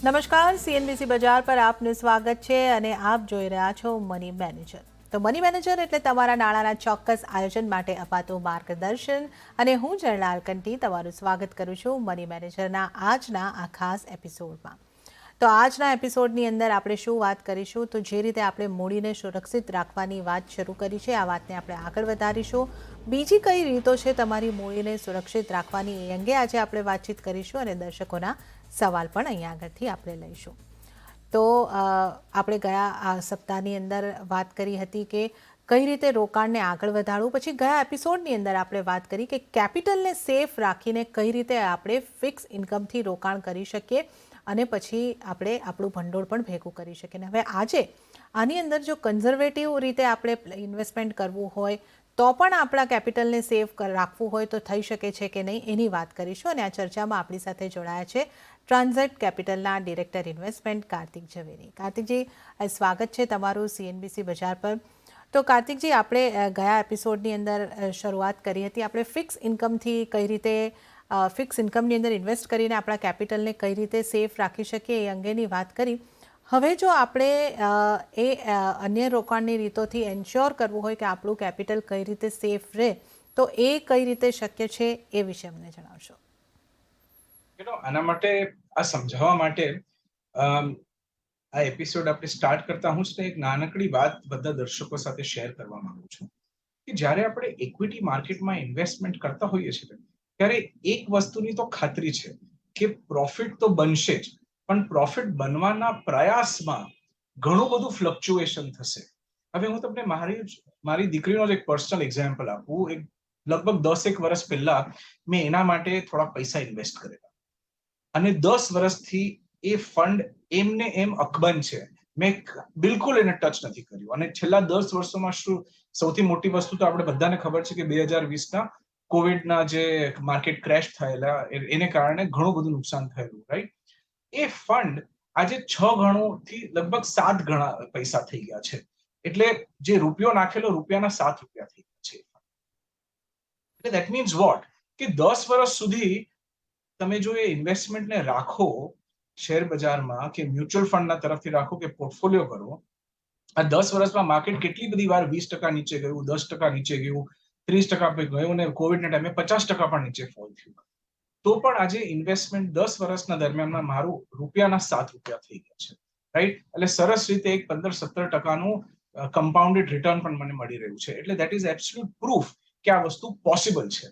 નમસ્કાર, સીએનબીસી બજાર પર આપનું સ્વાગત છે અને આપ જોઈ રહ્યા છો મની મેનેજર. તો મની મેનેજર એટલે તમારા નાણાંના ચોક્કસ આયોજન માટે અપાતું માર્ગદર્શન અને હું જર્નાલ કંટી તમારું સ્વાગત કરું છું મની મેનેજરના આજના આ ખાસ એપિસોડમાં. તો આજના એપિસોડની અંદર આપણે શું વાત કરીશું, તો જે રીતે આપણે મૂડીને સુરક્ષિત રાખવાની વાત શરૂ કરી છે આ વાતને આપણે આગળ વધારીશું. બીજી કઈ રીતો છે તમારી મૂડીને સુરક્ષિત રાખવાની એ અંગે આજે આપણે વાતચીત કરીશું અને દર્શકોના સવાલ પણ અહીંયા આગળથી આપણે લઈશું. તો આપણે ગયા આ સપ્તાહની અંદર વાત કરી હતી કે કઈ રીતે રોકાણને આગળ વધારવું. પછી ગયા એપિસોડની અંદર આપણે વાત કરી કે કેપિટલને સેફ રાખીને કઈ રીતે આપણે ફિક્સ ઇન્કમથી રોકાણ કરી શકીએ અને પછી આપણે આપણું ભંડોળ પણ ભેગું કરી શકીએ. હવે આજે આની અંદર જો કન્ઝર્વેટિવ રીતે આપણે ઇન્વેસ્ટમેન્ટ કરવું હોય તો પણ આપણા કેપિટલને સેફ રાખવું હોય તો થઈ શકે છે કે નહીં એની વાત કરીશું. અને આ ચર્ચામાં આપણી સાથે જોડાયા છે ટ્રાન્ઝેક્ટ કેપિટલના ડિરેક્ટર ઇન્વેસ્ટમેન્ટ કાર્તિક ઝવેરી. કાર્તિકજી, સ્વાગત છે તમારું સીએનબીસી બજાર પર. તો કાર્તિકજી, આપણે ગયા એપિસોડની અંદર શરૂઆત કરી હતી આપણે ફિક્સ ઇન્કમથી કઈ રીતે ફિક્સ ઇન્કમની અંદર ઇન્વેસ્ટ કરીને આપણા કેપિટલને કઈ રીતે સેફ રાખી શકીએ એ અંગેની વાત કરી. હવે જો આપણે અન્ય રોકાણની રીતોથી એન્શ્યોર કરવું હોય કે આપણું કેપિટલ કઈ રીતે સેફ રહે તો એ કઈ રીતે શક્ય છે એ વિશે અમને જણાવશો. આના માટે આ સમજાવવા માટે આ એપિસોડ આપણે સ્ટાર્ટ કરતા હું જ એક નાનકડી વાત બધા દર્શકો સાથે શેર કરવા માંગુ છું કે જ્યારે આપણે ઇક્વિટી માર્કેટમાં ઇન્વેસ્ટમેન્ટ કરતા હોઈએ છીએ ત્યારે એક વસ્તુની તો ખાતરી છે કે પ્રોફિટ તો બનશે જ, પણ પ્રોફિટ બનવાના પ્રયાસમાં ઘણું બધું ફ્લક્ચ્યુએશન થશે. હવે હું તમને મારી દીકરીનો જ એક પર્સનલ એક્ઝામ્પલ આપું. લગભગ 10 વર્ષ પહેલા મેં એના માટે થોડા પૈસા ઇન્વેસ્ટ કરેલા અને 10 વર્ષથી એ ફંડ એમને એમ અકબંધ છે. મેં બિલકુલ એને ટચ નથી કર્યું. અને છેલ્લા 10 વર્ષોમાં શું સૌથી મોટી વસ્તુ તો આપણે બધાને ખબર છે કે 2020ના કોવિડના જે માર્કેટ ક્રેશ થયેલા એને કારણે ઘણું બધું નુકસાન થયેલું, રાઈટ? એ ફંડ આજે 6 ગણોથી લગભગ 7 ગણા પૈસા થઈ ગયા છે. એટલે જે રૂપિયો નાખેલો રૂપિયાના 7 રૂપિયા થઈ ગયા છે. એટલે ધેટ મીન્સ વોટ કે 10 વર્ષ સુધી તમે જો એ ઇન્વેસ્ટમેન્ટને રાખો શેર બજારમાં કે મ્યુચ્યુઅલ ફંડના તરફથી રાખો કે પોર્ટફોલિયો કરો, આ 10 વર્ષમાં માર્કેટ કેટલી બધી વાર 20% નીચે ગયું, 10% નીચે ગયું, 30% પર ગયું અને કોવિડના ટાઈમે 50% પણ નીચે ફોલ થયું. તો પણ આજે ઇન્વેસ્ટમેન્ટ 10 વર્ષના દરમિયાનમાં મારું રૂપિયાના 7 રૂપિયા થઈ ગયા છે, રાઈટ? એટલે સરસ રીતે એક 15-17%નું કમ્પાઉન્ડેડ રિટર્ન પણ મને મળી રહ્યું છે. એટલે દેટ ઇઝ એબ્સોલ્યુટ પ્રૂફ કે આ વસ્તુ પોસિબલ છે.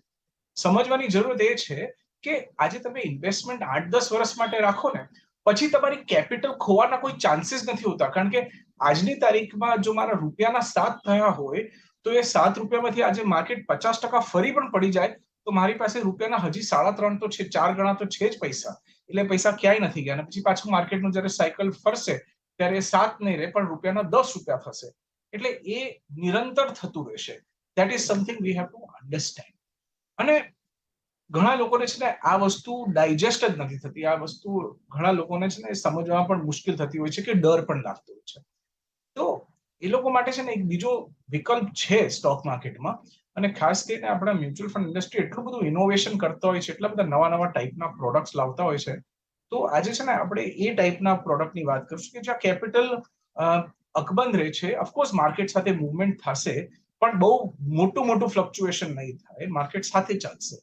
સમજવાની જરૂરત એ છે કે આજે તમે ઇન્વેસ્ટમેન્ટ 8-10 વર્ષ માટે રાખો ને પછી તમારી કેપિટલ ખોવાના કોઈ ચાન્સીસ નથી હોતા. કારણ કે આજની તારીખમાં જો મારા રૂપિયાના 7 થયા હોય તો એ 7 રૂપિયામાંથી આજે માર્કેટ 50% ફરી પણ પડી જાય તો મારી પાસે રૂપિયાના હજી 3.5 તો છે, 4 ગણા તો છે જ પૈસા. એટલે પૈસા ક્યાંય નથી ગયા. અને પછી પાછું માર્કેટનું જ્યારે સાયકલ ફરશે ત્યારે 7 નહીં રહે પણ રૂપિયાના 10 રૂપિયા થશે. એટલે એ નિરંતર થતું રહેશે. That is something we have to understand. અને ઘણા લોકોને છે ને આ વસ્તુ ડાયજેસ્ટ જ નથી થતી. આ વસ્તુ ઘણા લોકોને છે ને સમજવામાં પણ મુશ્કેલ થતી હોય છે કે ડર પણ લાગતો હોય છે. તો એ લોકો માટે છે ને એક બીજો વિકલ્પ છે સ્ટોક માર્કેટમાં. અને ખાસ કરીને આપણા મ્યુચ્યુઅલ ફંડ ઇન્ડસ્ટ્રી એટલું બધું ઇનોવેશન કરતા હોય છે, એટલા બધા નવા ટાઈપના પ્રોડક્ટ્સ લાવતા હોય છે. તો આજે છે ને આપણે એ ટાઈપના પ્રોડક્ટની વાત કરીશું કે જ્યાં કેપિટલ અકબંધ રહે છે. ઓફકોર્સ માર્કેટ સાથે મુવમેન્ટ થશે પણ બહુ મોટું ફ્લક્ચ્યુએશન નહીં થાય, માર્કેટ સાથે ચાલશે.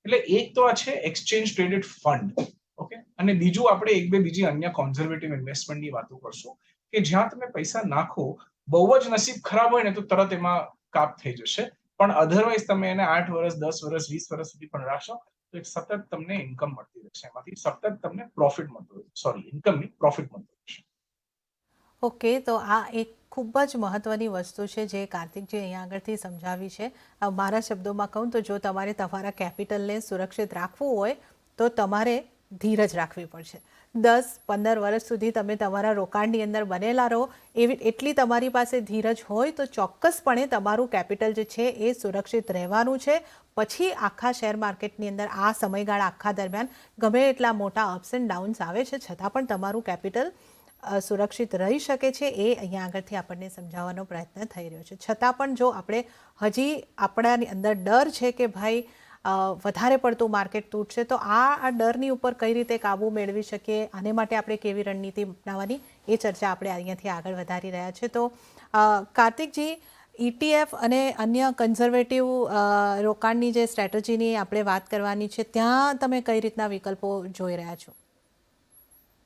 એટલે એક તો આ છે એક્સચેન્જ ટ્રેડેડ ફંડ, ઓકે? અને બીજું આપણે એક બે બીજી અન્ય કોન્ઝર્વેટિવ ઇન્વેસ્ટમેન્ટની વાતો કરશું કે જ્યાં તમે પૈસા નાખો, બહુ જ નસીબ ખરાબ હોય ને તો તરત એમાં કાપ થઈ જશે, પણ અધરવાઇઝ તમે એને 8 વર્ષ, 10 વર્ષ, 20 વર્ષ સુધી પણ રાખશો તો એક સતત તમને ઇન્કમ મળતી રહેશે. એમાંથી સતત તમને પ્રોફિટ મળતો રહેશે. સોરી, ઇન્કમ નહીં, પ્રોફિટ મળતો રહેશે. ઓકે, તો આ એક ખૂબ જ મહત્ત્વની વસ્તુ છે જે કાર્તિકજી અહીંયા આગળથી સમજાવી છે. મારા શબ્દોમાં કહું તો જો તમારે તમારા કેપિટલને સુરક્ષિત રાખવું હોય તો તમારે ધીરજ રાખવી પડશે. 10-15 વર્ષ સુધી તમે તમારા રોકાણની અંદર બનેલા રહો એટલી તમારી પાસે ધીરજ હોય તો ચોક્કસપણે તમારું કેપિટલ જે છે એ સુરક્ષિત રહેવાનું છે. પછી આખા શેર માર્કેટની અંદર આ સમયગાળા આખા દરમિયાન ગમે એટલા મોટા અપ્સ એન્ડ ડાઉન્સ આવે છે છતાં પણ તમારું કેપિટલ સુરક્ષિત રહી શકે છે એ અહીંયા આગળથી આપણને સમજાવવાનો પ્રયત્ન થઈ રહ્યો છે. છતાં પણ જો આપણે હજી આપણાની અંદર ડર છે કે ભાઈ વધારે પડતું માર્કેટ તૂટશે, તો આ ડરની ઉપર કઈ રીતે કાબૂ મેળવી શકીએ, આને માટે આપણે કેવી રણનીતિ અપનાવવાની, એ ચર્ચા આપણે અહીંયાથી આગળ વધારી રહ્યા છે. તો કાર્તિકજી, ETF અને અન્ય કન્ઝર્વેટિવ રોકાણની જે સ્ટ્રેટેજીની આપણે વાત કરવાની છે, ત્યાં તમે કઈ રીતના વિકલ્પો જોઈ રહ્યા છો?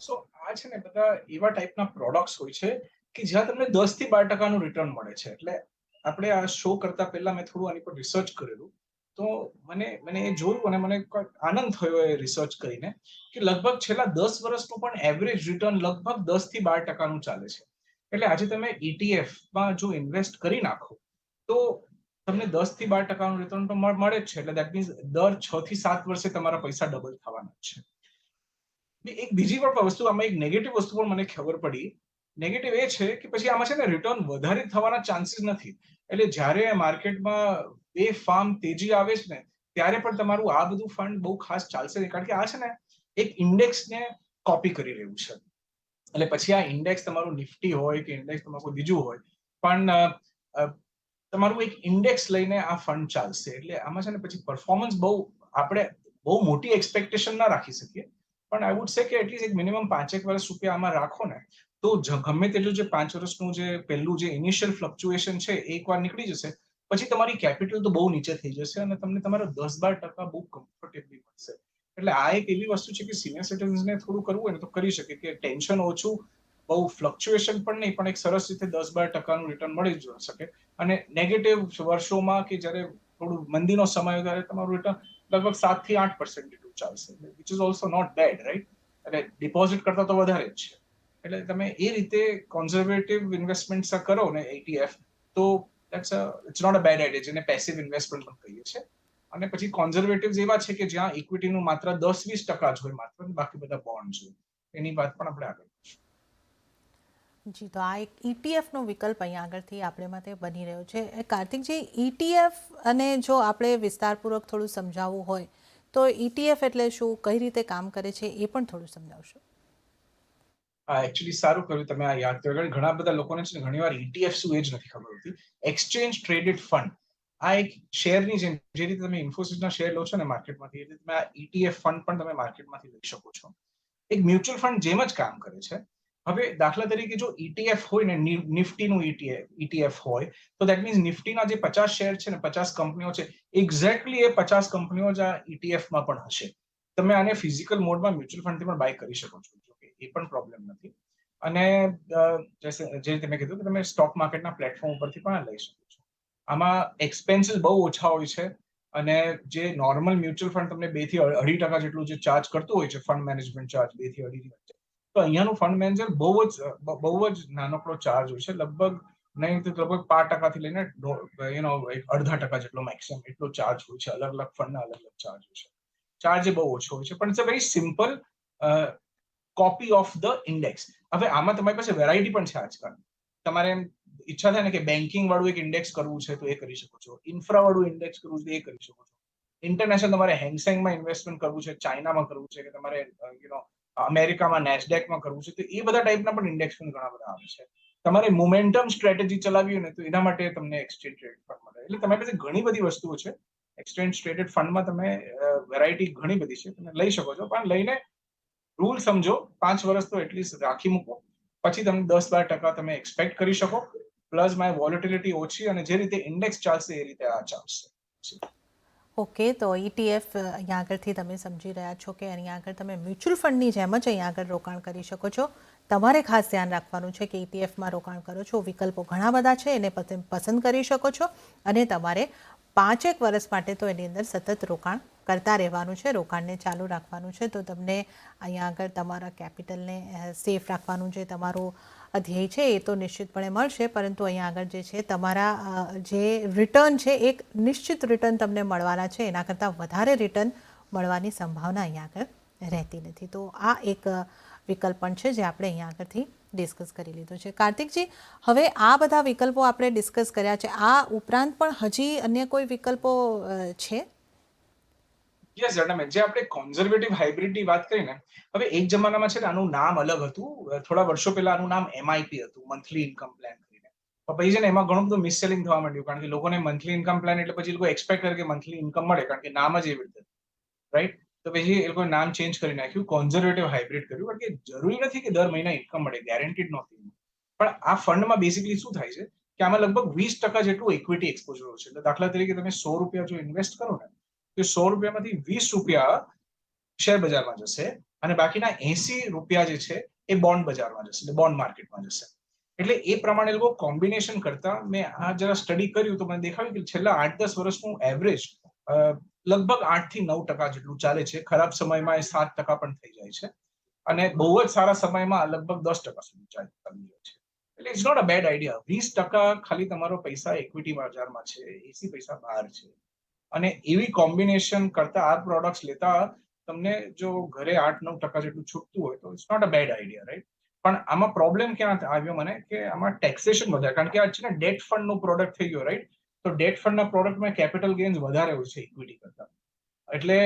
સો આ છે ને બધા એવા ટાઈપના પ્રોડક્ટ્સ હોય છે કે જ્યાં તમને 10 થી 12% રિટર્ન મળે છે. એટલે આપણે આ શો કરતા પહેલા મેં થોડું આની પર રિસર્ચ કરેલું, તો મને એ જોયું અને મને આનંદ થયો એ રિસર્ચ કરીને કે લગભગ છેલ્લા 10 વર્ષનું પણ એવરેજ રિટર્ન લગભગ 10 થી 12% ચાલે છે. એટલે આજે તમે ETFમાં જો ઇન્વેસ્ટ કરી નાખો તો તમને 10 થી 12% રિટર્ન તો મળે જ છે. એટલે દેટ મીન્સ દર 6 થી 7 વર્ષે તમારા પૈસા ડબલ થવાના જ છે. એક બીજી પણ વસ્તુ, આમાં એક નેગેટિવ વસ્તુ પણ મને ખબર પડી. નેગેટિવ એ છે કે પછી આમાં છે ને રિટર્ન વધારે થવાના ચાન્સીસ નથી. એટલે જ્યારે માર્કેટમાં બેફામ તેજી આવે છે ને, ત્યારે પણ તમારું આ બધું ફંડ બહુ ખાસ ચાલશે નહીં, કારણ કે આ છે ને એક ઇન્ડેક્સને કોપી કરી રહ્યું છે. એટલે પછી આ ઇન્ડેક્સ તમારું નિફ્ટી હોય કે ઇન્ડેક્સ તમારું કોઈ બીજું હોય, પણ તમારું એક ઇન્ડેક્સ લઈને આ ફંડ ચાલશે. એટલે આમાં છે ને પછી પરફોર્મન્સ આપણે બહુ મોટી એક્સપેક્ટેશન ના રાખી શકીએ, પણ આઈ વુડ સે કે એટલીસ્ટ એક મિનિમમ 5 વર્ષ રૂપિયા આમાં રાખો ને, તો ગમે તેટલું જે 5 વર્ષનું જે પહેલું જે ઇનિશિયલ ફ્લક્ચ્યુએશન છે એકવાર નીકળી જશે, પછી તમારી કેપિટલ તો બહુ નીચે થઈ જશે અને તમને તમારો 10-12% બહુ કમ્ફર્ટેબલી મળશે. એટલે આ એક એવી વસ્તુ છે કે સિનિયર સિટીઝન્સને થોડું કરવું હોય ને તો કરી શકે, કે ટેન્શન ઓછું, બહુ ફ્લક્ચ્યુએશન પણ નહીં, પણ એક સરસ રીતે 10-12% રિટર્ન મળી શકે. અને નેગેટિવ વર્ષોમાં કે જ્યારે થોડું મંદીનો સમય હોય ત્યારે તમારું રિટર્ન લગભગ 7 થી 8% જેટલું ચાલશે, which is also not bad, right? એટલે ડિપોઝિટ કરતા તો વધારે જ છે. એટલે તમે એ રીતે કોન્ઝર્વેટિવ ઇન્વેસ્ટમેન્ટ કરો ને ETF, તો it's not a bad idea, જેને પેસિવ ઇન્વેસ્ટમેન્ટ પણ કહીએ છીએ. અને પછી કોન્ઝર્વેટિવ્સ એવા છે કે જ્યાં ઇક્વિટીનું માત્ર 10-20% જ હોય, માત્ર, બાકી બધા બોન્ડ હોય. એની વાત પણ આપણે આગળ કરીશું. જી, તો આ એક ETF નો વિકલ્પ અહીંયા આગળથી આપણે માટે બની રહ્યો છે. કાર્તિકજી, ETF અને જો આપણે વિસ્તારપૂર્વક થોડું સમજાવવું હોય તો ETF એટલે શું, કઈ રીતે કામ કરે છે, એ પણ થોડું સમજાવશો? એકચ્યુઅલી સારું કર્યું તમે આ યાદ કર્યું. ઘણા બધા લોકોને છે ને ઘણીવાર ETF શું એ જ નથી ખબર હોતી. એક્સચેન્જ ટ્રેડેડ ફંડ, આ એક શેરની જેમ, જે રીતે તમે ઇન્ફોસિસના શેર લો છો ને માર્કેટમાંથી, એ રીતે તમે આ ETF ફંડ પણ તમે માર્કેટમાંથી લઈ શકો છો. એક મ્યુચ્યુઅલ ફંડ જેમ જ કામ કરે છે. હવે દાખલા તરીકે જો ETF હોય ને, નિફ્ટીનું ETF હોય, તો દેટ મીન્સ નિફ્ટીના જે 50 શેર છે ને, 50 કંપનીઓ છે, એક્ઝેક્ટલી એ 50 કંપનીઓ જ આ ETFમાં પણ હશે. તમે આને ફિઝિકલ મોડમાં મ્યુચ્યુઅલ ફંડથી પણ બાય કરી શકો છો, એ પણ પ્રોબ્લેમ નથી. અને જે તમે કીધું કે તમે સ્ટોક માર્કેટના પ્લેટફોર્મ ઉપરથી પણ લઈ શકો છો. આમાં એક્સપેન્સીસ બહુ ઓછા હોય છે, અને જે નોર્મલ મ્યુચ્યુઅલ ફંડ તમને 2 થી 2.5% જેટલું જે ચાર્જ કરતું હોય છે, ફંડ મેનેજમેન્ટ ચાર્જ 2 થી 2.5%, તો અહીંયાનું ફંડ મેનેજર બહુ જ નાનકડો ચાર્જ હોય છે. લગભગ નહીં તો લગભગ 5% થી લઈને 0.5% જેટલો મેક્સિમમ એટલો ચાર્જ હોય છે. અલગ અલગ ફંડના અલગ અલગ ચાર્જ હોય છે. ચાર્જ બહુ ઓછો હોય છે, પણ it's a very simple copy of the index. હવે આમાં તમારી પાસે વેરાયટી પણ છે આજકાલ. તમારે એમ ઈચ્છા થાય ને કે બેન્કિંગ વાળું એક ઇન્ડેક્સ કરવું છે, તો એ કરી શકો છો. ઇન્ફ્રા વાળું ઇન્ડેક્સ કરવું છે, એ કરી શકો છો. ઇન્ટરનેશનલ તમારે હેંગસેંગમાં ઇન્વેસ્ટમેન્ટ કરવું છે, ચાઇનામાં કરવું છે, કે તમારે અમેરિકામાં નેસ્ડેકમાં કરવું છે, તો એ બધા ટાઈપના પણ ઇન્ડેક્સ ઘણા બધા આવે છે. તમારે મોમેન્ટમ સ્ટ્રેટેજી ચલાવી હોય ને, તો એના માટે તમને એક્સચેન્જ ટ્રેડ ફંડ મળે. એટલે તમારી પાસે ઘણી બધી વસ્તુઓ છે. એક્સચેન્જ ટ્રેડેડ ફંડમાં તમે વેરાયટી ઘણી બધી છે, તમે લઈ શકો છો. પણ લઈને રૂલ સમજો, 5 વર્ષ તો એટલીસ્ટ રાખી મૂકો, પછી તમે 10-12% તમે એક્સપેક્ટ કરી શકો. પ્લસ માય વોલેટિલિટી ઓછી, અને જે રીતે ઇન્ડેક્સ ચાલશે એ રીતે આ ચાલશે. ઓકે, તો ETF અહીંયા આગળથી તમે સમજી રહ્યા છો કે અહીંયા આગળ તમે મ્યુચ્યુઅલ ફંડની જેમ જ અહીંયા આગળ રોકાણ કરી શકો છો. તમારે ખાસ ધ્યાન રાખવાનું છે કે ETFમાં રોકાણ કરો છો, વિકલ્પો ઘણા બધા છે, એને પસંદ કરી શકો છો, અને તમારે 5 વર્ષ માટે તો એની અંદર સતત રોકાણ કરતા રહેવાનું છે, રોકાણને ચાલુ રાખવાનું છે. તો તમને અહીંયા આગળ તમારા કેપિટલને સેફ રાખવાનું જે તમારું ધ્યેય છે એ તો નિશ્ચિતપણે મળશે, પરંતુ અહીંયા આગળ જે છે તમારા જે રિટર્ન છે, એક નિશ્ચિત રિટર્ન તમને મળવાના છે, એના કરતાં વધારે રિટર્ન મળવાની સંભાવના અહીંયા આગળ રહેતી નથી. તો આ એક વિકલ્પ પણ છે જે આપણે અહીંયા આગળથી ડિસ્કસ કરી લીધો છે. કાર્તિકજી, હવે આ બધા વિકલ્પો આપણે ડિસ્કસ કર્યા છે, આ ઉપરાંત પણ હજી અન્ય કોઈ વિકલ્પો છે? યસ મેડમ, જે આપણે કોન્ઝર્વેટિવ હાઇબ્રિડની વાત કરી ને, હવે એક જમાનામાં છે ને આનું નામ અલગ હતું. થોડા વર્ષો પહેલા આનું નામ MIP હતું, મંથલી ઇન્કમ પ્લાન કરીને. પણ પછી છે ને એમાં ઘણું બધું મિસસેલિંગ થવા માંડ્યું, કારણ કે લોકોને મંથલી ઇન્કમ પ્લાન એટલે પછી લોકો એક્સપેક્ટ કરે કે મંથલી ઇન્કમ મળે, કારણ કે નામ જ એવી રીતે, રાઈટ? તો પછી એ લોકોએ નામ ચેન્જ કરી નાખ્યું, કોન્ઝર્વેટિવ હાઇબ્રિડ કર્યું, કારણ કે જરૂરી નથી કે દર મહિના ઇન્કમ મળે, ગેરંટીડ નહોતી. પણ આ ફંડમાં બેસિકલી શું થાય છે કે આમાં લગભગ 20% જેટલું ઇક્વિટી એક્સપોઝર હોય છે. એટલે દાખલા તરીકે તમે ₹100 જો ઇન્વેસ્ટ કરો ને, તો ₹100માંથી ₹20 શેર બજારમાં જશે અને બાકીના ₹80 જે છે એ બોન્ડ બજારમાં જશે, એટલે બોન્ડ માર્કેટમાં જશે. એટલે એ પ્રમાણે લોકો કોમ્બિનેશન કરતા મેં આ જરા સ્ટડી કર્યું તો મને દેખાયું કે છેલ્લા 8-10 વર્ષનું એવરેજ લગભગ 8 થી 9% જેટલું ચાલે છે. ખરાબ સમયમાં એ 7% પણ થઈ જાય છે અને બહુ જ સારા સમયમાં લગભગ 10% સુધી ચાલી જાય છે. એટલે it's not a bad idea. 20% ખાલી તમારો પૈસા ઇક્વિટી બજારમાં છે, 80 પૈસા બહાર છે. અને એવી કોમ્બિનેશન કરતા આ પ્રોડક્ટ્સ લેતા તમને જો ઘરે 8-9% જેટલું છૂટતું હોય તો it's not a bad idea, right? પણ આમાં પ્રોબ્લેમ ક્યાં આવ્યો મને કે આમાં ટેક્સેશન વધારે, કારણ કે આ છે ને ડેટ ફંડનું પ્રોડક્ટ થઈ ગયો, રાઈટ? તો ડેટ ફંડના પ્રોડક્ટમાં કેપિટલ ગેઇન્સ વધારે હોય છે ઇક્વિટી કરતા. એટલે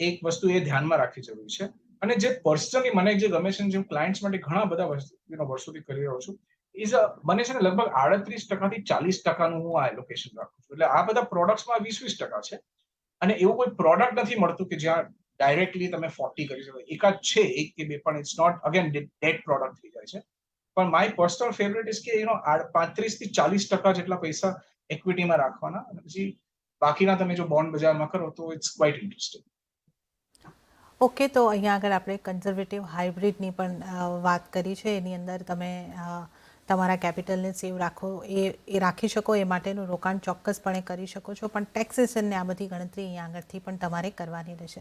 એક વસ્તુ એ ધ્યાનમાં રાખવી જરૂરી છે. અને જે પર્સનલી મને જે ગમે છે, જે ક્લાયન્ટ્સ માટે ઘણા બધા વર્ષોથી કરી રહ્યો છું, મને છે ને લગભગ 38% થી 40% હું આ એલોકેશન રાખું છું. એટલે આ બધા પ્રોડક્ટ્સમાં 20-20% છે. અને એવું કોઈ પ્રોડક્ટ નથી મળતું કે જ્યાં ડાયરેક્ટલી તમે 40 કરી શકો. એકાદ છે, એક કે બે, પણ it's not again debt product થઈ જાય છે. પણ માય પર્સનલ ફેવરેટ ઇઝ કે 35 થી 40% જેટલા પૈસા ઇક્વિટીમાં રાખવાના અને પછી બાકીના તમે જો બોન્ડ બજારમાં કરો તો ઇટ્સ ક્વાઇટ ઇન્ટરેસ્ટિંગ. ઓકે, તો અહીંયા આગળ આપણે કન્ઝર્વેટિવ હાઇબ્રિડની પણ વાત કરી છે. એની અંદર તમે તમારા કેપિટલને સેવ રાખો, એ રાખી શકો, એ માટેનું રોકાણ ચોક્કસપણે કરી શકો છો. પણ ટેક્સેશનને આ બધી ગણતરી અહીંયા આગળથી પણ તમારે કરવાની રહેશે.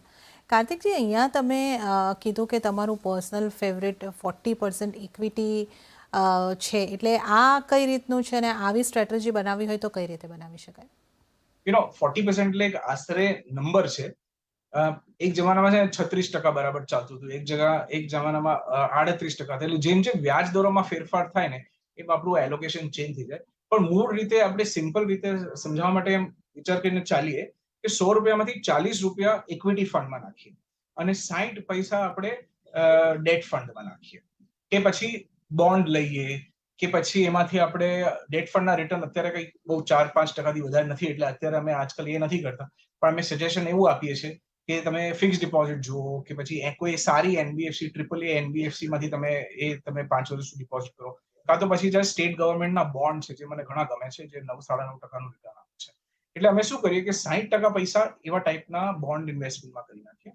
કાર્તિકજી, અહીંયા તમે કીધું કે તમારું પર્સનલ ફેવરેટ 40% ઇક્વિટી છે, એટલે આ કઈ રીતનું છે અને આવી સ્ટ્રેટેજી બનાવવી હોય તો કઈ રીતે બનાવી શકાય? 40% એટલે એક આશરે નંબર છે. એક જમાનામાં છે 36% બરાબર ચાલતું હતું, એક જમાનામાં 38%. એટલે જેમ જેમ વ્યાજ દરોમાં ફેરફાર થાય ને એમ આપણું એલોકેશન ચેન્જ થઈ જાય. પણ મૂળ રીતે આપણે સિમ્પલ રીતે સમજાવવા માટે એમ વિચાર કરીને ચાલીએ કે ₹100માંથી ₹40 ઇક્વિટી ફંડમાં નાખીએ અને 60 પૈસા આપણે ડેટ ફંડમાં નાખીએ, કે પછી બોન્ડ લઈએ, કે પછી એમાંથી આપણે ડેટ ફંડના રિટર્ન અત્યારે કંઈક બહુ 4-5%થી વધારે નથી, એટલે અત્યારે અમે આજકાલ એ નથી કરતા. પણ અમે સજેશન એવું આપીએ છીએ કે તમે ફિક્સ ડિપોઝિટ જુઓ, કે પછી કોઈ સારી એનબીએફસી, AAA એનબીએફસી માંથી તમે 5 વર્ષ સુધી ડિપોઝિટ કરો, કાં તો પછી જે સ્ટેટ ગવર્મેન્ટના બોન્ડ છે જે મને ઘણા ગમે છે, જે 9-9.5% રિટર્ન આપે છે. એટલે અમે શું કરીએ કે 60% પૈસા એવા ટાઈપના બોન્ડ ઇન્વેસ્ટમેન્ટમાં કરી નાખીએ,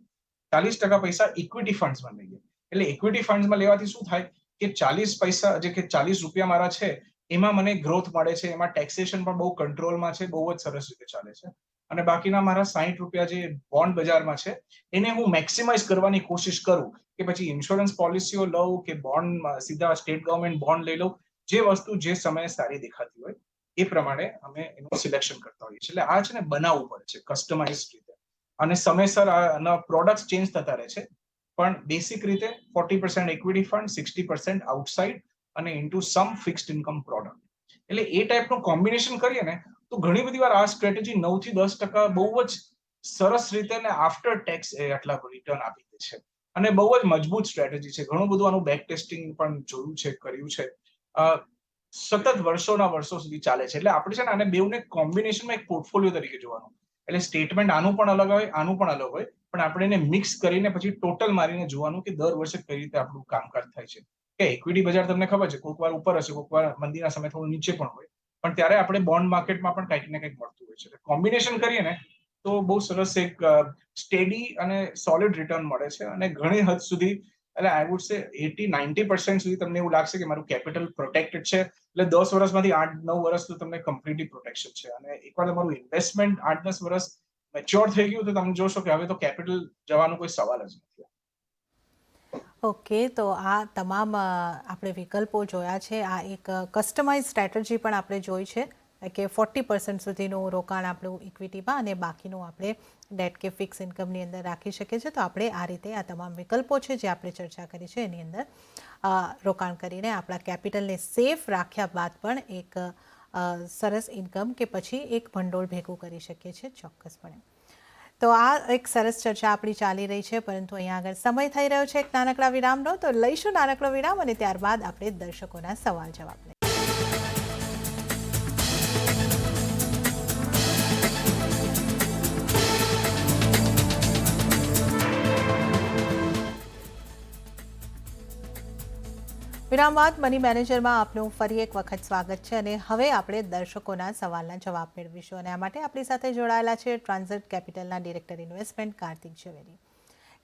40% પૈસા ઇક્વિટી ફંડ્સમાં લઈએ. એટલે ઇક્વિટી ફંડ્સમાં લેવાથી શું થાય કે 40 પૈસા, જે કે ₹40 મારા છે, એમાં મને ગ્રોથ મળે છે, એમાં ટેક્સેશન પણ બહુ કંટ્રોલમાં છે, બહુ જ સરસ રીતે ચાલે છે. અને બાકીના મારા ₹60 જે બોન્ડ બજારમાં છે એને હું મેક્સિમાઇઝ કરવાની કોશિશ કરું, કે પછી ઇન્સ્યોરન્સ પોલિસીઓ લઉં કે બોન્ડ સીધા સ્ટેટ ગવર્મેન્ટ બોન્ડ લઈ લઉં, જે વસ્તુ જે સમયે સારી દેખાતી હોય એ પ્રમાણે અમે એનું સિલેક્શન કરતા હોઈએ છીએ. એટલે આ છે ને બનાવવું પડે છે કસ્ટમાઇઝ રીતે, અને સમયસર આના પ્રોડક્ટ્સ ચેન્જ થતા રહે છે. પણ બેસિક રીતે 40% ઇક્વિટી ફંડ, 60% આઉટસાઇડ અને ઇન્ટુ સમ ફિક્સ્ડ ઇન્કમ પ્રોડક્ટ. એટલે એ ટાઈપનું કોમ્બિનેશન કરીએ ને તો ઘણી બધી વાર આ સ્ટ્રેટેજી 9-10% બહુ જ સરસ રીતે ને આફ્ટર ટેક્સ આટલા રિટર્ન આપી દે છે. અને બહુ જ મજબૂત સ્ટ્રેટેજી છે. ઘણું બધું આનું બેક ટેસ્ટિંગ પણ જોયું છે, કર્યું છે. સતત વર્ષોના વર્ષો સુધી ચાલે છે. એટલે આપણે છે ને આને બેઉને કોમ્બિનેશનમાં એક પોર્ટફોલિયો તરીકે જોવાનું. એટલે સ્ટેટમેન્ટ આનું પણ અલગ હોય, આનું પણ અલગ હોય, પણ આપણે એને મિક્સ કરીને પછી ટોટલ મારીને જોવાનું કે દર વર્ષે કઈ રીતે આપણું કામકાજ થાય છે. કે ઇક્વિટી બજાર તમને ખબર છે, કોઈક વાર ઉપર હશે, કોઈક વાર મંદીના સમય થોડું નીચે પણ હોય, પણ ત્યારે આપણે બોન્ડ માર્કેટમાં પણ કંઈક ને કંઈક મળતું હોય છે. કોમ્બિનેશન કરીએ ને તો બહુ સરસ એક સ્ટેડી અને સોલિડ રિટર્ન મળે છે. અને ઘણી હદ સુધી, એટલે આઈ વુડ સે 80-90% સુધી તમને એવું લાગશે કે મારું કેપિટલ પ્રોટેક્ટેડ છે. એટલે 10 વર્ષમાંથી 8-9 વર્ષ તો તમને કમ્પ્લીટલી પ્રોટેક્શન છે. અને એકવાર તમારું ઇન્વેસ્ટમેન્ટ 8-10 વર્ષ મેચ્યોર થઈ ગયું તો તમે જોશો કે હવે તો કેપિટલ જવાનો કોઈ સવાલ જ નથી. ઓકે, તો આ તમામ આપણે વિકલ્પો જોયા છે. આ એક કસ્ટમાઇઝ સ્ટ્રેટેજી પણ આપણે જોઈ છે કે 40% સુધીનું રોકાણ આપણું ઇક્વિટીમાં અને બાકીનું આપણે ડેટ કે ફિક્સ ઇન્કમની અંદર રાખી શકીએ છીએ. તો આપણે આ રીતે આ તમામ વિકલ્પો છે જે આપણે ચર્ચા કરી છે એની અંદર રોકાણ કરીને આપણા કેપિટલને સેફ રાખ્યા બાદ પણ એક સરસ ઇન્કમ કે પછી એક ભંડોળ ભેગું કરી શકીએ છીએ ચોક્કસપણે. તો આ એક સરસ ચર્ચા આપણી ચાલી રહી છે, પરંતુ અહીંયા આગળ સમય થઈ રહ્યો છે એક નાનકડા વિરામનો. તો લઈશું નાનકડો વિરામ અને ત્યારબાદ આપણે દર્શકોના સવાલ જવાબ લઈશું. વિરામ બાદ મની મેનેજરમાં આપનું ફરી એક વખત સ્વાગત છે અને હવે આપણે દર્શકોના સવાલના જવાબ મેળવીશું અને આ માટે આપણી સાથે જોડાયેલા છે ટ્રાન્ઝેટ કેપિટલના ડિરેક્ટર ઇન્વેસ્ટમેન્ટ કાર્તિક ઝવેરી.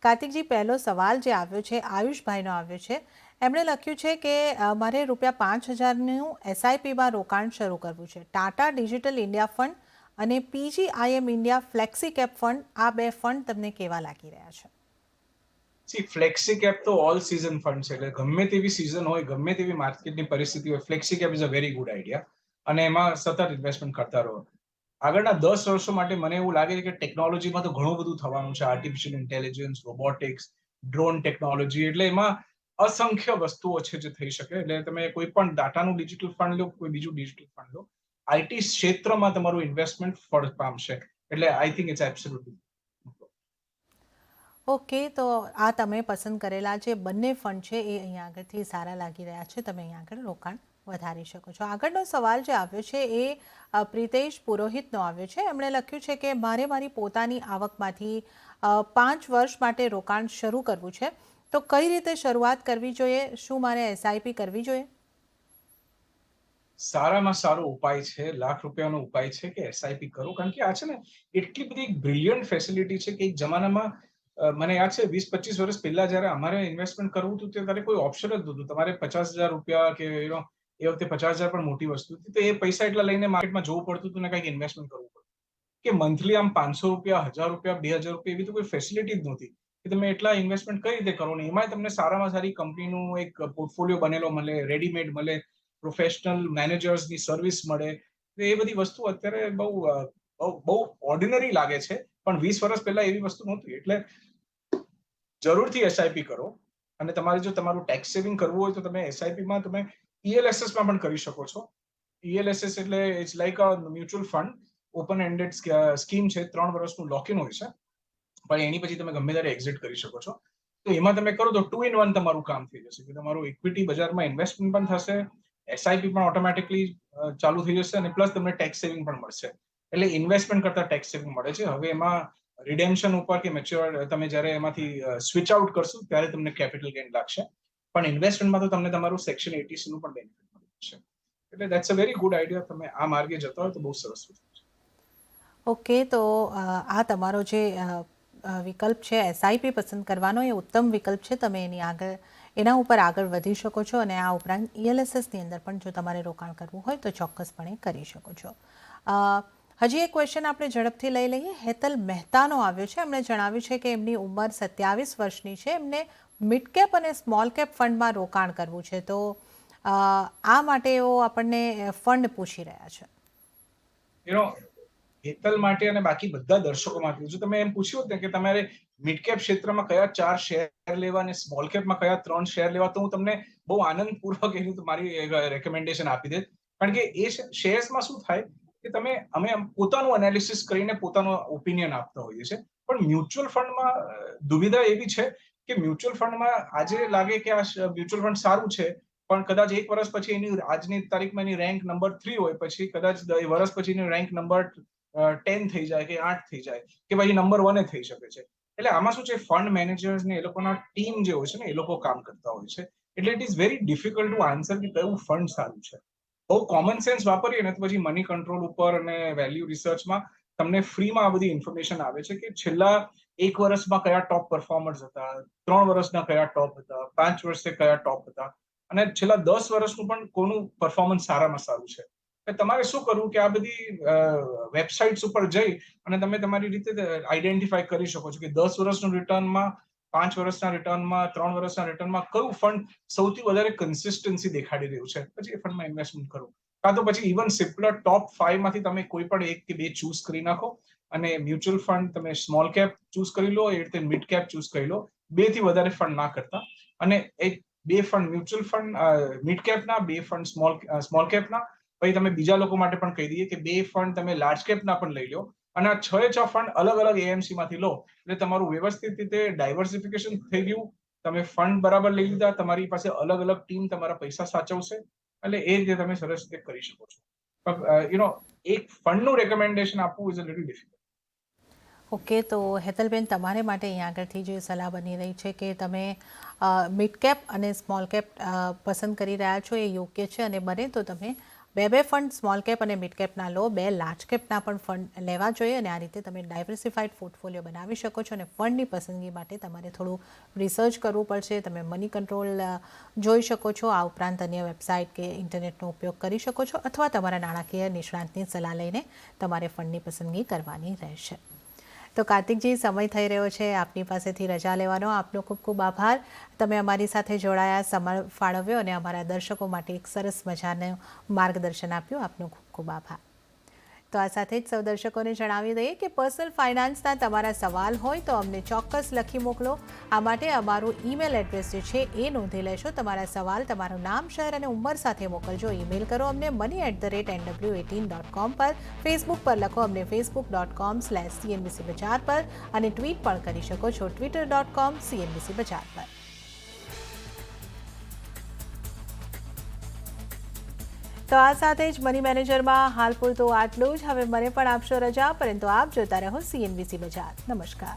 કાર્તિકજી, પહેલો સવાલ જે આવ્યો છે આયુષભાઈનો આવ્યો છે. એમણે લખ્યું છે કે મારે ₹5,000નું એસઆઈપીમાં રોકાણ શરૂ કરવું છે. ટાટા ડિજિટલ ઇન્ડિયા ફંડ અને પીજીઆઈએમ ઇન્ડિયા ફ્લેક્સી કેપ ફંડ, આ બે ફંડ તમને કેવા લાગી રહ્યા છે? ફ્લેક્સી કેપ તો ઓલ સીઝન ફંડ છે, એટલે ગમે તેવી સીઝન હોય, ગમે તેવી માર્કેટની પરિસ્થિતિ હોય, flexi cap is a very good idea અને એમાં સતત ઇન્વેસ્ટમેન્ટ કરતા રહો. આગળના 10 વર્ષો માટે મને એવું લાગે છે કે ટેકનોલોજીમાં તો ઘણું બધું થવાનું છે. Artificial intelligence, robotics, drone technology, એટલે એમાં અસંખ્ય વસ્તુઓ છે જે થઈ શકે. એટલે તમે કોઈ પણ ડાટાનું ડિજિટલ ફંડ લો, કોઈ બીજું ડિજિટલ ફંડ લો, આઈટી ક્ષેત્રમાં તમારું ઇન્વેસ્ટમેન્ટ ફળ પામશે. એટલે I think it's absolutely. Okay, તો આ તમે પસંદ કરેલા જે બંને ફંડ છે એ અહીંયા આગળથી સારા લાગી રહ્યા છે. તમે અહીંયા આગળ રોકાણ વધારી શકો છો. આગળનો સવાલ જે આવ્યો છે એ પ્રિતેશ પુરોહિતનો આવ્યો છે. એમણે લખ્યું છે કે મારે મારી પોતાની આવકમાંથી 5 વર્ષ માટે રોકાણ શરૂ કરવું છે, તો કઈ રીતે શરૂઆત કરવી જોઈએ? શું મારે એસઆઈપી કરવી જોઈએ? સારામાં સારો ઉપાય છે, ₹1,00,000નો ઉપાય છે કે એસઆઈપી કરો. કારણ કે આ છે ને એટલી બધી એક બ્રિલિયન્ટ ફેસિલિટી છે કે એક જમાનામાં મને યાદ છે 20-25 વર્ષ પહેલા જયારે અમારે ઇન્વેસ્ટમેન્ટ કરવું હતું ત્યારે કોઈ ઓપ્શન જ નહોતું. તમારે ₹50,000 કે એ વખતે 50,000 પણ મોટી વસ્તુ હતી, તો એ પૈસા એટલા લઈને માર્કેટમાં જવું પડતું હતું ને કંઈક ઇન્વેસ્ટમેન્ટ કરવું પડતું કે મંથલી આમ ₹500, ₹1,000, ₹2,000 એવી તો કોઈ ફેસિલિટી જ નહોતી કે તમે એટલા ઇન્વેસ્ટમેન્ટ કઈ રીતે કરો ને એમાં તમને સારામાં સારી કંપનીનું એક પોર્ટફોલિયો બનેલો મળે, રેડીમેડ મળે, પ્રોફેશનલ મેનેજર્સની સર્વિસ મળે. એ બધી વસ્તુ અત્યારે બહુ ઓર્ડિનરી લાગે છે, પણ 20 વર્ષ પહેલા એવી વસ્તુ નહોતી. એટલે જરૂરથી એસઆઈપી કરો. અને તમારે જો તમારું ટેક્સ સેવિંગ કરવું હોય તો તમે એસઆઈપીમાં તમે ઈએલએસએસમાં પણ કરી શકો છો. ઈએલએસએસ એટલે it's like a mutual fund, open ended scheme છે. 3 વર્ષનું લોકિન હોય છે, પણ એની પછી તમે ગમે ત્યારે એક્ઝિટ કરી શકો છો. તો એમાં તમે કરો તો 2 in 1 તમારું કામ થઈ જશે કે તમારું ઇક્વિટી બજારમાં ઇન્વેસ્ટમેન્ટ પણ થશે, એસઆઈપી પણ ઓટોમેટિકલી ચાલુ થઈ જશે અને પ્લસ તમને ટેક્સ સેવિંગ પણ મળશે. એટલે ઇન્વેસ્ટમેન્ટ કરતા ટેક્સ સેવિંગ મળે છે. હવે એમાં રિડેમ્પશન ઉપર કે મેચ્યોર તમે જ્યારે એમાંથી સ્વિચ આઉટ કરશો ત્યારે તમને કેપિટલ ગેઇન લાગશે, પણ ઇન્વેસ્ટમેન્ટમાં તો તમને તમારું સેક્શન 80C નું પણ બેનિફિટ મળે છે. એટલે that's a very good idea. તમે આ માર્ગે જતા હોય તો બહુ સરસ વસ્તુ છે. ઓકે, તો આ તમારો જે વિકલ્પ છે એસઆઈપી પસંદ કરવાનો, એ ઉત્તમ વિકલ્પ છે. તમે એના ઉપર આગળ વધી શકો છો અને આ ઉપરાંત ઈએલએસએસની અંદર પણ જો તમારે રોકાણ કરવું હોય તો ચોક્કસપણે કરી શકો છો. હજી એક ક્વેશ્ચન આપણે ઝડપથી લઈ લઈએ. હેતલ મહેતાનો આવ્યો છે. એમણે જણાવ્યું છે કે એમની ઉંમર 27 વર્ષની છે. એમને મિડ કેપ અને સ્મોલ કેપ ફંડમાં રોકાણ કરવું છે, તો આ માટે એઓ આપણને ફંડ પૂછી રહ્યા છે. હેતલ માટે અને બાકી બધા દર્શકો માટે જો તમે એમ પૂછ્યું ને કે તમારે મિડ કેપ ક્ષેત્રમાં કયા 4 શેર લેવા અને સ્મોલ કેપમાં કયા 3 શેર લેવા, તો હું તમને બહુ આનંદપૂર્વક એની મારી રેકમેન્ડેશન આપી દે. કારણ કે એ શેર્સમાં શું થાય કે અમે પોતાનું એનાલિસિસ કરીને પોતાનો ઓપિનિયન આપતા હોઈએ છીએ, પણ મ્યુચ્યુઅલ ફંડમાં દુવિધા એવી છે કે મ્યુચ્યુઅલ ફંડમાં આજે લાગે કે આ મ્યુચ્યુઅલ ફંડ સારું છે, પણ કદાચ 1 વર્ષ પછી એની આજની તારીખમાં એની રેન્ક નંબર 3 હોય, પછી કદાચ વર્ષ પછી એની રેન્ક નંબર 10 થઈ જાય કે 8 થઈ જાય કે પછી નંબર 1 થઈ શકે છે. એટલે આમાં શું છે, ફંડ મેનેજર્સ ને એ લોકોના ટીમ જે હોય છે ને એ લોકો કામ કરતા હોય છે. એટલે it is very difficult to answer કે કયું ફંડ સારું છે. બહુ કોમન સેન્સ વાપરીએ ને તો પછી મની કંટ્રોલ ઉપર અને વેલ્યુ રિસર્ચમાં તમને ફ્રીમાં આ બધી ઇન્ફોર્મેશન આવે છે કે છેલ્લા 1 વર્ષમાં કયા ટોપ પરફોર્મર્સ હતા, 3 વર્ષના કયા ટોપ હતા, 5 વર્ષે કયા ટોપ હતા અને છેલ્લા 10 વર્ષનું પણ કોનું પરફોર્મન્સ સારામાં સારું છે. તમારે શું કરવું કે આ બધી વેબસાઇટ્સ ઉપર જઈ અને તમે તમારી રીતે આઈડેન્ટિફાઈ કરી શકો છો કે 10 વર્ષનું રિટર્નમાં, 5 વર્ષના રિટર્નમાં, 3 વર્ષના રિટર્નમાં કયું ફંડ સૌથી વધારે કન્સિસ્ટન્સી દેખાડી રહ્યું છે, પછી એ ફંડમાં ઇન્વેસ્ટમેન્ટ કરો. કાં તો પછી ઇવન સિમ્પલર ટોપ 5 માંથી તમે કોઈ પણ 1 કે 2 ચૂઝ કરી નાખો અને મ્યુચ્યુઅલ ફંડ તમે સ્મોલ કેપ ચૂઝ કરી લો, એ રીતે મિડ કેપ ચૂઝ કરી લો. 2 થી વધારે ફંડ ના કરતા. અને એક 2 ફંડ મ્યુચ્યુઅલ ફંડ મિડ કેપના, 2 ફંડ સ્મોલ કેપના. પછી તમે બીજા લોકો માટે પણ કહી દઈએ કે 2 ફંડ તમે લાર્જ કેપના પણ લઈ લો અને આ 6 ફંડ અલગ અલગ એએમસી માંથી લો. એટલે તમારું વ્યવસ્થિત રીતે ડાયવર્સિફિકેશન થઈ ગયું. તમે ફંડ બરાબર લઈ લીધા, તમારી પાસે અલગ અલગ ટીમ તમારા પૈસા સાચવશે. એટલે એ રીતે તમે સરસ રીતે કરી શકો છો. એક ફંડનું રેકમેન્ડેશન આપવું is a little difficult. Okay, તો હેતલબેન, તમારે માટે અહીંયા આગળથી જે સલાહ બની રહી છે કે તમે મિડ કેપ અને સ્મોલ કેપ પસંદ કરી રહ્યા છો એ યોગ્ય છે, અને બને તો તમે બે ફંડ સ્મોલ કેપ અને મિડ કેપના લો, બે લાર્જ કેપના પણ ફંડ લેવા જોઈએ, અને આ રીતે તમે ડાયવર્સિફાઈડ પોર્ટફોલિયો બનાવી શકો છો. અને ફંડની પસંદગી માટે તમારે થોડું રિસર્ચ કરવું પડશે. તમે મની કંટ્રોલ જોઈ શકો છો, આ ઉપરાંત અન્ય વેબસાઇટ કે ઇન્ટરનેટનો ઉપયોગ કરી શકો છો, અથવા તમારા નાણાકીય નિષ્ણાતની સલાહ લઈને તમારે ફંડની પસંદગી કરવાની રહેશે. તો કાર્તિકજી, સમય થઈ રહ્યો છે આપની પાસેથી રજા લેવાનો. આપનો ખૂબ ખૂબ આભાર. તમે અમારી સાથે જોડાયા, સમય ફાળવ્યો અને અમારા દર્શકો માટે એક સરસ મજાનું માર્ગદર્શન આપ્યું. આપનો ખૂબ ખૂબ આભાર. તો આ સાથે જ સૌ દર્શકોને જણાવી દઈએ કે પર્સનલ ફાઇનાન્સના તમારા સવાલ હોય તો અમને ચોક્કસ લખી મોકલો. આ માટે અમારું ઈમેલ એડ્રેસ જે છે એ નોંધી લેશો. તમારા સવાલ તમારું નામ, શહેર અને ઉંમર સાથે મોકલજો. ઈમેલ કરો અમને money@nw18.com પર. ફેસબુક પર લખો અમને facebook.com/CNBC બજાર પર, અને ટ્વીટ પણ કરી શકો છો twitter.com/CNBC બજાર પર. તો આ સાથે જ મની મેનેજરમાં હાલ પૂરતું આટલું જ. હવે મને પણ આપશો રજા, પરંતુ આપ જોતા રહો CNBC બજાર. નમસ્કાર.